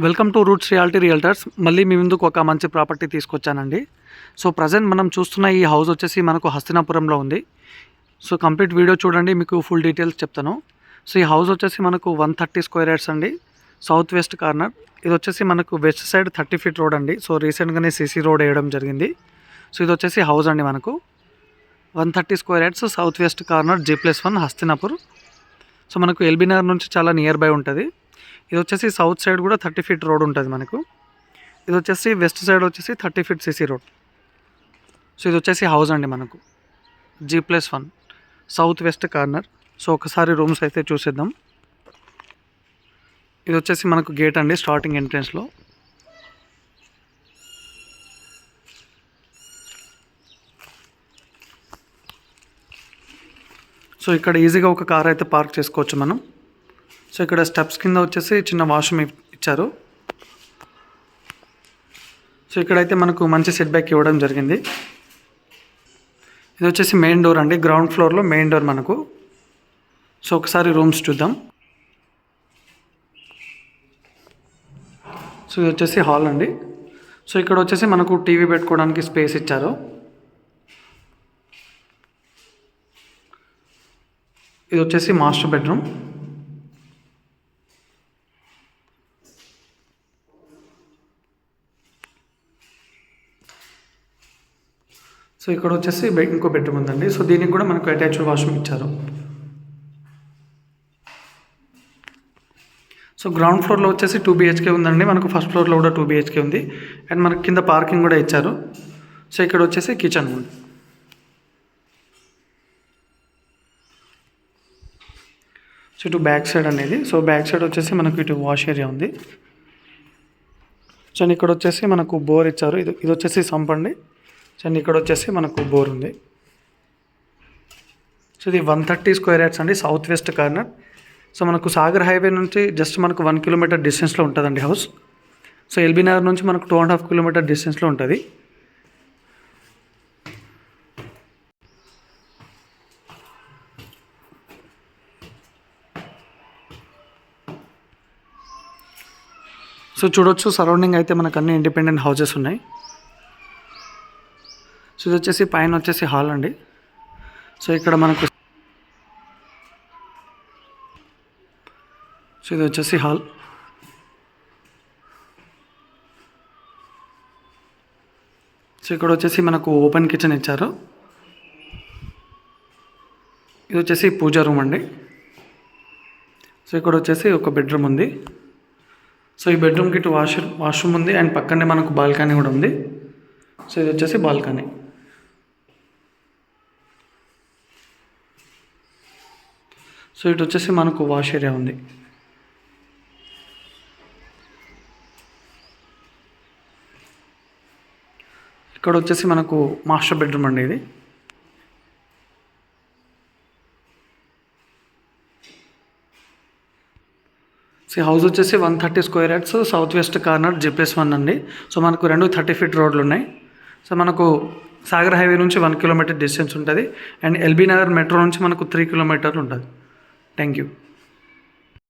Welcome to roots reality realtors. మళ్ళీ మీ ముందుకు ఒక మంచి ప్రాపర్టీ తీసుకొచ్చానండి. సో ప్రజెంట్ మనం చూస్తున్న ఈ హౌస్ వచ్చేసి మనకు హస్తినాపురంలో ఉంది. సో కంప్లీట్ వీడియో చూడండి, మీకు ఫుల్ డీటెయిల్స్ చెప్తాను. సో ఈ హౌస్ వచ్చేసి మనకు 130 స్క్వేర్ యార్డ్స్ అండి, సౌత్ వెస్ట్ కార్నర్. ఇది వచ్చేసి మనకు వెస్ట్ సైడ్ 30 ఫీట్ రోడ్ అండి. సో రీసెంట్గానే సీసీ రోడ్ వేయడం జరిగింది. సో ఇది వచ్చేసి హౌస్ అండి, మనకు 130 square yards, south west corner, G+1 Hastinapur. So మనకు ఎల్బీ నగర్ నుంచి చాలా నియర్ బై ఉంటుంది. ఇది వచ్చేసి సౌత్ సైడ్ కూడా 30 ఫీట్ రోడ్ ఉంటుంది మనకు. ఇది వచ్చేసి వెస్ట్ సైడ్ వచ్చేసి 30 ఫీట్ సీసీ రోడ్. సో ఇది వచ్చేసి హౌస్ అండి మనకు, G+1 south west corner. So ఒకసారి రూమ్స్ అయితే చూసేద్దాం. ఇది వచ్చేసి మనకు గేట్ అండి, స్టార్టింగ్ ఎంట్రెన్స్లో. సో ఇక్కడ ఈజీగా ఒక కార్ అయితే పార్క్ చేసుకోవచ్చు మనం. సో ఇక్కడ స్టెప్స్ కింద వచ్చేసి చిన్న వాష్రూమ్ ఇచ్చారు. సో ఇక్కడైతే మనకు మంచి సెట్ బ్యాక్ ఇవ్వడం జరిగింది. ఇది వచ్చేసి మెయిన్ డోర్ అండి, గ్రౌండ్ ఫ్లోర్లో మెయిన్ డోర్ మనకు. సో ఒకసారి రూమ్స్ చూద్దాం. సో ఇది వచ్చేసి హాల్ అండి. సో ఇక్కడ వచ్చేసి మనకు టీవీ పెట్టుకోవడానికి స్పేస్ ఇచ్చారు. ఇది వచ్చేసి మాస్టర్ బెడ్రూమ్. సో ఇక్కడ వచ్చేసి ఇంకో బెడ్రూమ్ ఉందండి. సో దీనికి కూడా మనకు అటాచ్డ్ వాష్రూమ్ ఇచ్చారు. సో గ్రౌండ్ ఫ్లోర్లో వచ్చేసి 2 BHK ఉందండి మనకు. ఫస్ట్ ఫ్లోర్లో కూడా 2 BHK ఉంది. అండ్ మనకి కింద పార్కింగ్ కూడా ఇచ్చారు. సో ఇక్కడ వచ్చేసి కిచెన్ ఉంది. సో ఇటు బ్యాక్ సైడ్ అనేది. సో బ్యాక్ సైడ్ వచ్చేసి మనకు ఇటు వాష్ ఏరియా ఉంది. సో ఇక్కడ వచ్చేసి మనకు బోర్ ఇచ్చారు. ఇది వచ్చేసి సంప్ అండి. సో ఇక్కడ వచ్చేసి మనకు బోర్ ఉంది. సో ఇది 130 స్క్వేర్ యార్డ్స్ అండి, సౌత్ వెస్ట్ కార్నర్. సో మనకు సాగర్ హైవే నుంచి జస్ట్ మనకు 1 కిలోమీటర్ డిస్టెన్స్లో ఉంటుందండి హౌస్. సో ఎల్బీ నగర్ నుంచి మనకు 2.5 కిలోమీటర్ డిస్టెన్స్లో ఉంటుంది. సో చూడొచ్చు, సరౌండింగ్ అయితే మనకు అన్ని ఇండిపెండెంట్ హౌసెస్ ఉన్నాయి. సో ఇది వచ్చేసి పైన వచ్చేసి హాల్ అండి. సో ఇక్కడ మనకు సో ఇది వచ్చేసి హాల్. సో ఇక్కడ వచ్చేసి మనకు ఓపెన్ కిచెన్ ఇచ్చారు. ఇది వచ్చేసి పూజా రూమ్ అండి. సో ఇక్కడ వచ్చేసి ఒక బెడ్రూమ్ ఉంది. సో ఈ బెడ్రూమ్కి ఇటు వాష్రూమ్ ఉంది అండ్ పక్కనే మనకు బాల్కనీ కూడా ఉంది. సో ఇది వచ్చేసి బాల్కనీ. సో ఇటు వచ్చేసి మనకు వాష్ ఏరియా ఉంది. ఇక్కడ వచ్చేసి మనకు మాస్టర్ బెడ్రూమ్ అండి ఇది. సో హౌస్ వచ్చేసి 130 square yards, south west corner, G+1 అండి. సో మనకు 2 30 ఫీట్ రోడ్లు ఉన్నాయి. సో మనకు సాగర్ హైవే నుంచి 1 కిలోమీటర్ డిస్టెన్స్ ఉంటుంది. అండ్ ఎల్బీ నగర్ మెట్రో నుంచి మనకు 3 కిలోమీటర్లు ఉంటుంది. Thank you.